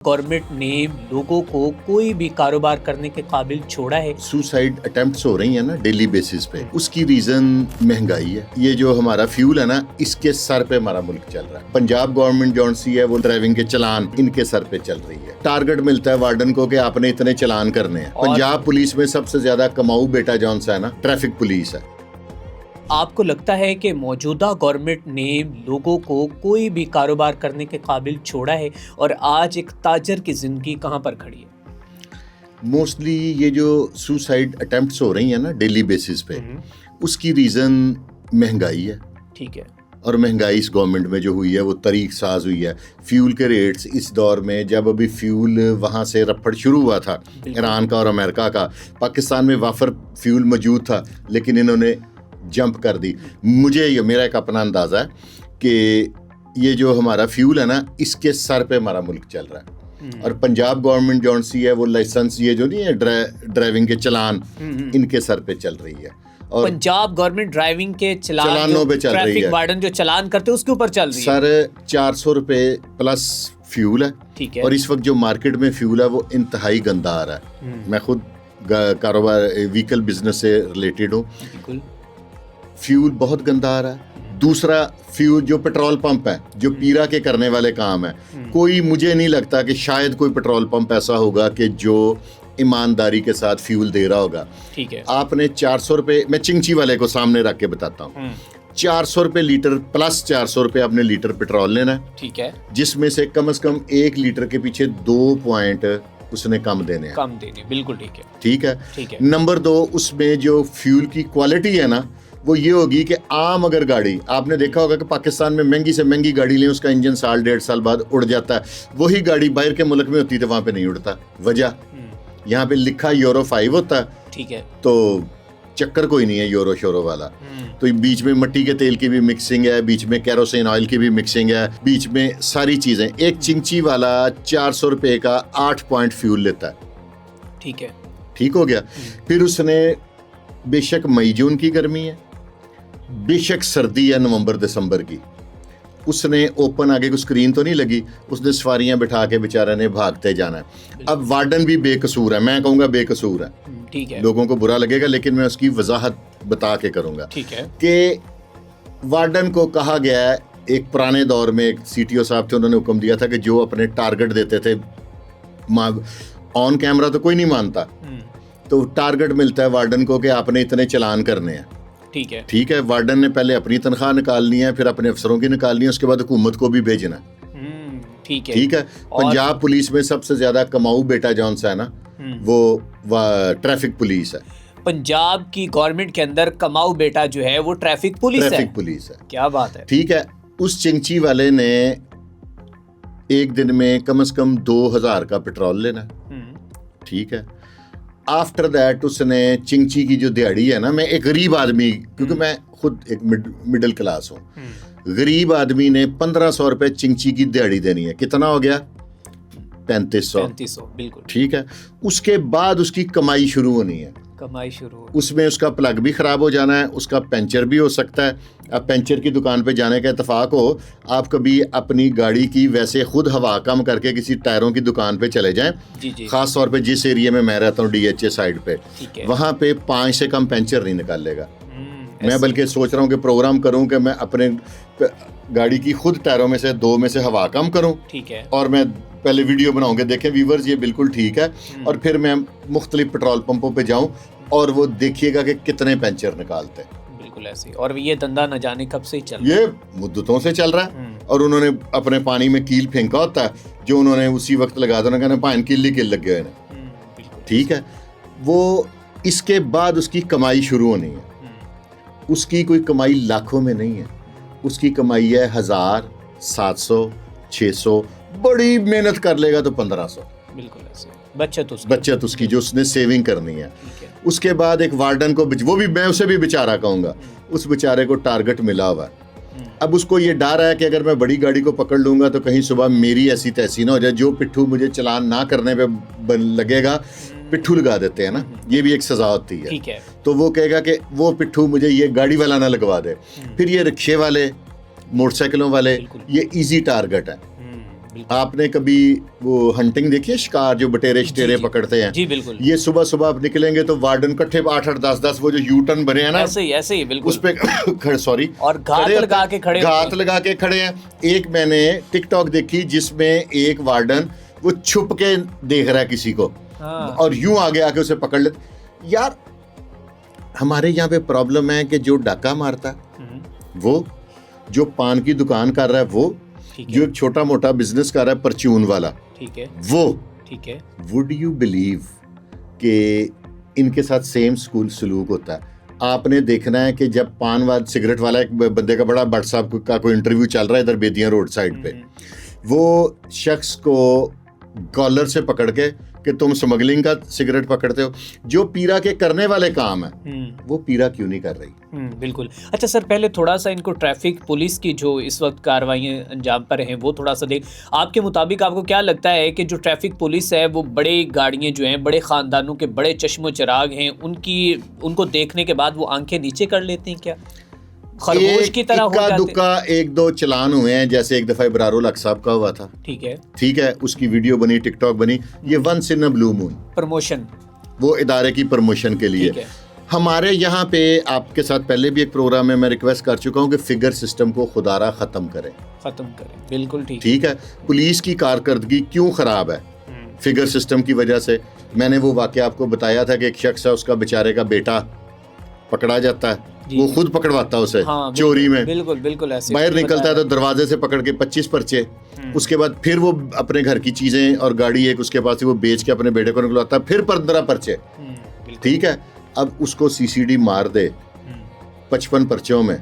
Government ने लोगों को कोई भी कारोबार करने के काबिल छोड़ा है। सुसाइड अटेम्प्ट्स हो रही है ना डेली बेसिस पे, उसकी रीजन महंगाई है। ये जो हमारा फ्यूल है ना, इसके सर पे हमारा मुल्क चल रहा है। पंजाब गवर्नमेंट जौन सी है वो ड्राइविंग के चलान इनके सर पे चल रही है। टारगेट मिलता है वार्डन को कि आपने इतने चलान करने हैं। पंजाब पुलिस में सबसे ज्यादा कमाऊ बेटा जौन सा है ना, ट्रैफिक पुलिस है। आपको लगता है कि मौजूदा गवर्नमेंट ने लोगों को कोई भी कारोबार करने के काबिल छोड़ा है और आज एक ताजर की जिंदगी कहाँ पर खड़ी है? मोस्टली ये जो सुसाइड अटेम्प्ट्स हो रही है ना डेली बेसिस पे, उसकी रीजन महंगाई है। ठीक है। और महंगाई इस गवर्नमेंट में जो हुई है वो तरीक साज हुई है। फ्यूल के रेट्स इस दौर में, जब अभी फ्यूल वहाँ से रफड़ शुरू हुआ था ईरान का और अमेरिका का, पाकिस्तान में वाफर फ्यूल मौजूद था लेकिन इन्होंने जंप कर दी। मुझे ये मेरा एक अपना अंदाज़ा है कि ये जो हमारा फ्यूल है ना, इसके सर पे हमारा मुल्क चल रहा है। और पंजाब गवर्नमेंट जौन सी है वो लाइसेंस ये जो नहीं है ड्राइविंग के चलान इनके सर पे चल रही है। और पंजाब गवर्नमेंट ड्राइविंग के चलानों पे चल रही है। ट्रैफिक वार्डन जो चलान करते हैं उसके ऊपर चल रही है। सर 400 रुपए प्लस फ्यूल है। ठीक है। और इस वक्त जो मार्केट में फ्यूल है वो इंतहाई गंदा आ रहा है। मैं खुद कारोबार व्हीकल बिजनेस से रिलेटेड हूँ। बिल्कुल। फ्यूल बहुत गंदा आ रहा है। दूसरा, फ्यूल जो पेट्रोल पंप है जो पीरा के करने वाले काम है, कोई मुझे नहीं लगता कि शायद कोई पेट्रोल पंप ऐसा होगा कि जो ईमानदारी के साथ फ्यूल दे रहा होगा। ठीक है। आपने 400 रुपये, मैं चिंची वाले को सामने रख के बताता हूँ, 400 रुपये लीटर प्लस 400 रुपये आपने लीटर पेट्रोल लेना है। ठीक है। जिसमें से कम 1 लीटर के पीछे 2 पॉइंट उसने कम देने हैं। कम देने, बिल्कुल ठीक है। ठीक है। ठीक है। नंबर 2, उसमें जो फ्यूल की क्वालिटी है ना, वो ये होगी कि आम अगर गाड़ी, आपने देखा होगा कि पाकिस्तान में महंगी से महंगी गाड़ी लें, उसका इंजन 1.5 साल बाद उड़ जाता है। वही गाड़ी बाहर के मुल्क में होती है तो वहाँ पे नहीं उड़ता। वजह, यहाँ पे लिखा यूरो 5 होता है। ठीक है। तो चक्कर कोई नहीं है यूरो शोरो वाला। तो बीच में मिट्टी के तेल की भी मिक्सिंग है, बीच में कैरोसिन ऑयल की भी मिक्सिंग है, बीच में सारी चीज़ें। एक चिंची वाला 400 रुपये का 8 पॉइंट फ्यूल लेता है। ठीक है। ठीक हो गया। फिर उसने, बेशक मई जून की गर्मी है, बेशक सर्दी है नवंबर दिसंबर की, उसने ओपन आगे को स्क्रीन तो नहीं लगी, उसने सवारियां बिठा के बेचारे ने भागते जाना है। अब वार्डन भी बेकसूर है, मैं कहूँगा बेकसूर है। ठीक है। लोगों को बुरा लगेगा लेकिन मैं उसकी वजाहत बता के करूँगा। ठीक है। कि वार्डन को कहा गया है, एक पुराने दौर में एक CTO साहब थे, उन्होंने हुक्म दिया था कि जो अपने टारगेट देते थे, ऑन कैमरा तो कोई नहीं मानता, तो टारगेट मिलता है वार्डन को कि आपने इतने चलान करने हैं। ठीक है। ठीक है। वार्डन ने पहले अपनी तनख्वाह निकालनी है, फिर अपने अफसरों की निकालनी है, उसके बाद हुकूमत को भी भेजना है। ठीक है। ठीक है। पंजाब पुलिस में सबसे ज्यादा कमाऊ बेटा जौन सा है ना, वो ट्रैफिक पुलिस है। पंजाब की गवर्नमेंट के अंदर कमाऊ बेटा जो है वो ट्रैफिक पुलिस है। क्या बात है। ठीक है। उस चिंची वाले ने एक दिन में कम से कम 2000 का पेट्रोल लेना। ठीक है। आफ्टर दैट उसने चिंची की जो दिहाड़ी है ना, मैं एक गरीब आदमी, क्योंकि मैं खुद एक मिडिल क्लास हूँ, गरीब आदमी ने 1500 रुपये चिंची की दिहाड़ी देनी है। कितना हो गया? 3500। बिल्कुल। ठीक है। उसके बाद उसकी कमाई शुरू होनी है। कमाई शुरू, उसमें उसका प्लग भी ख़राब हो जाना है, उसका पंचर भी हो सकता है। अब पंचर की दुकान पे जाने का इत्तेफाक हो, आप कभी अपनी गाड़ी की वैसे खुद हवा कम करके किसी टायरों की दुकान पे चले जाएं। जी जी। ख़ास तौर पे जिस एरिया में मैं रहता हूँ, DHA साइड पे, वहाँ पे 5 से कम पंचर नहीं निकालेगा। मैं बल्कि सोच रहा हूँ कि प्रोग्राम करूँ कि मैं अपने गाड़ी की खुद टायरों में से 2 में से हवा कम करूँ। ठीक है। और मैं पहले वीडियो बनाऊंगे, देखें व्यूवर्स ये बिल्कुल ठीक है, और फिर मैं मुख्तलिफ पेट्रोल पंपों पे जाऊं और वो देखिएगा कि कितने पंचर निकालते हैं। बिल्कुल ऐसे। और ये धंधा न जाने कब से चल रहा है, ये मुद्दतों से चल रहा है। और उन्होंने अपने पानी में कील फेंका होता है, जो उन्होंने उसी वक्त लगा देना, कहना पान कील लग गए ना। ठीक है। वो इसके बाद उसकी कमाई शुरू होनी है। उसकी कोई कमाई लाखों में नहीं है, उसकी कमाई है 1000, 700, 600, बड़ी मेहनत कर लेगा तो 1500। बिल्कुल ऐसे। बचत उसकी जो उसने सेविंग करनी है। उसके बाद एक वार्डन को, वो भी मैं उसे भी बेचारा कहूँगा, उस बेचारे को टारगेट मिला हुआ है। अब उसको ये डर है कि अगर मैं बड़ी गाड़ी को पकड़ लूँगा तो कहीं सुबह मेरी ऐसी तैसी ना हो जाए, जो पिट्ठू मुझे चलान ना करने पे लगेगा, पिट्ठू लगा देते हैं ना, ये भी एक सजा होती है। ठीक है। तो वो कहेगा कि वो पिट्ठू मुझे ये गाड़ी वाला ना लगवा दे। फिर ये रिक्शे वाले, मोटरसाइकिलों वाले, ये इजी टारगेट है। बिल्कुल। आपने कभी वो हंटिंग देखी है, शिकार जो बटेरे शटेरे जी, पकड़ते हैं? जी बिल्कुल। ये सुबह सुबह आप निकलेंगे तो वार्डन कट्ठे 8-8 10-10 वो जो यू टर्न बने हैं ना, ऐसे ही बिल्कुल। उस पे सॉरी, और घात लगा के खड़े घात लगा के खड़े हैं। एक मैंने टिकटॉक देखी जिसमें एक वार्डन वो छुप के देख रहा है किसी को, हाँ। और यूं आगे आके उसे पकड़ लेते। यार हमारे यहाँ पे प्रॉब्लम है कि जो डाका मारता वो, जो पान की दुकान कर रहा है वो, जो एक छोटा मोटा बिजनेस कर रहा है परचून वाला, ठीक है, वो, ठीक है, वुड यू बिलीव कि इनके साथ सेम स्कूल सलूक होता है? आपने देखना है कि जब पान वाला सिगरेट वाला एक बंदे का बड़ा भट्ट साहब का कोई इंटरव्यू चल रहा है इधर बेदियां रोड साइड पे, वो शख्स को कॉलर से पकड़ के कि तुम स्मगलिंग का सिगरेट पकड़ते हो, जो पीरा के करने वाले काम है वो पीरा क्यों नहीं कर रही? बिल्कुल। अच्छा सर, पहले थोड़ा सा इनको ट्रैफिक पुलिस की जो इस वक्त कार्रवाइयाँ अंजाम पर हैं वो थोड़ा सा देख, आपके मुताबिक आपको क्या लगता है कि जो ट्रैफिक पुलिस है वो बड़े गाड़ियाँ जो हैं, बड़े ख़ानदानों के बड़े चश्मो चिराग हैं, उनको देखने के बाद वो आंखें नीचे कर लेते हैं क्या, खरगोश की तरह हो जाते? दुक्का एक दो चलान हुए हैं, जैसे एक दफ़ा इब्रारुल हक साहब का हुआ था, ठीक है, उसकी वीडियो बनी, टिकटॉक बनी, ये once in a blue moon promotion, वो इदारे की प्रमोशन के लिए। हमारे यहाँ पे आपके साथ पहले भी एक प्रोग्राम में मैं रिक्वेस्ट कर चुका हूँ कि फिगर सिस्टम को खुदारा ख़त्म करें। बिल्कुल ठीक है। पुलिस की कारकर्दगी क्यों ख़राब है? फिगर सिस्टम की वजह से। मैंने वो वाक़या आपको बताया था कि एक शख्स है, उसका बेचारे का बेटा पकड़ा जाता है, वो खुद पकड़वाता है उसे, हाँ, चोरी में, बिल्कुल ऐसे बाहर निकलता है तो दरवाजे से पकड़ के 25 पर्चे, उसके बाद फिर वो अपने घर की चीजें और गाड़ी एक उसके पास वो बेच के अपने बेटे को निकलवाता है, फिर 15 पर्चे, ठीक है। अब उसको सीसीडी मार दे 55 पर्चों में,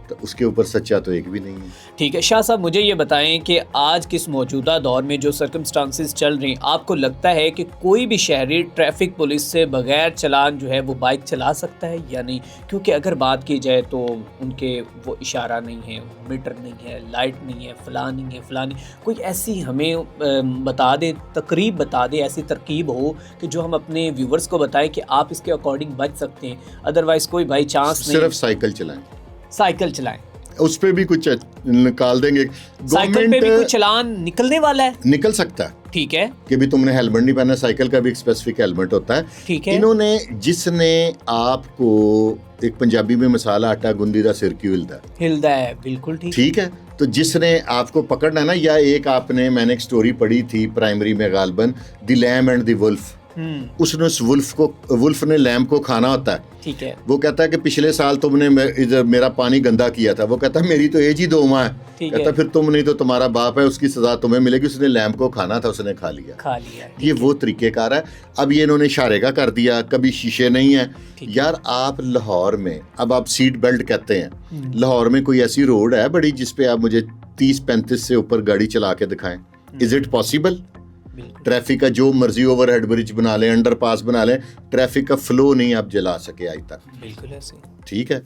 तो उसके ऊपर सच्चा तो एक भी नहीं है। ठीक है शाह साहब, मुझे ये बताएं कि आज किस मौजूदा दौर में जो सर्कमस्टांसिस चल रही हैं, आपको लगता है कि कोई भी शहरी ट्रैफिक पुलिस से बगैर चलान जो है वो बाइक चला सकता है या नहीं? क्योंकि अगर बात की जाए तो उनके वो इशारा नहीं है, मीटर नहीं है, लाइट नहीं है, फलानी कोई ऐसी हमें बता दे, तकरीब बता दे, ऐसी तरकीब हो कि जो हम अपने व्यूवर्स को बताएं कि आप इसके अकॉर्डिंग बच सकते हैं, अदरवाइज कोई बाई चांस नहीं। सिर्फ साइकिल चलाएं, उस पे भी कुछ निकाल देंगे, साइकिल पे भी कुछ चलान निकलने वाला है, निकल सकता है, ठीक है, कि भी तुमने हेलमेट नहीं पहना, साइकिल का भी एक स्पेसिफिक हेलमेट होता है, ठीक है। इन्होंने जिसने आपको, एक पंजाबी में मसाला आटा गुंदी दा सिर क्यों हिलदा है, बिल्कुल ठीक है, तो जिसने आपको पकड़ना ना, या एक आपने, मैंने एक स्टोरी पढ़ी थी प्राइमरी में गालबन, the lamb and the wolf, उसने उस वुल्फ ने लैम को खाना होता है, ठीक है, वो कहता है कि पिछले साल तुमने इधर मेरा पानी गंदा किया था, वो कहता है मेरी तो एज ही 2 माह है, कहता फिर तुम नहीं तो तुम्हारा बाप है, उसकी सजा तुम्हें मिलेगी, उसने लैम को खाना था, उसने खा लिया। ये वो तरीकेकार है। अब ये इन्होंने इशारे का कर दिया, कभी शीशे नहीं है यार। आप लाहौर में, अब आप सीट बेल्ट कहते हैं, लाहौर में कोई ऐसी रोड है बड़ी जिसपे आप मुझे 30-35 से ऊपर गाड़ी चला के दिखाएं? Is it possible? ट्रैफिक का जो मर्जी ओवरहेड ब्रिज बना लें, अंडरपास बना लें, ट्रैफिक का फ्लो नहीं आप जला सके आज तक, बिल्कुल ऐसे, ठीक है।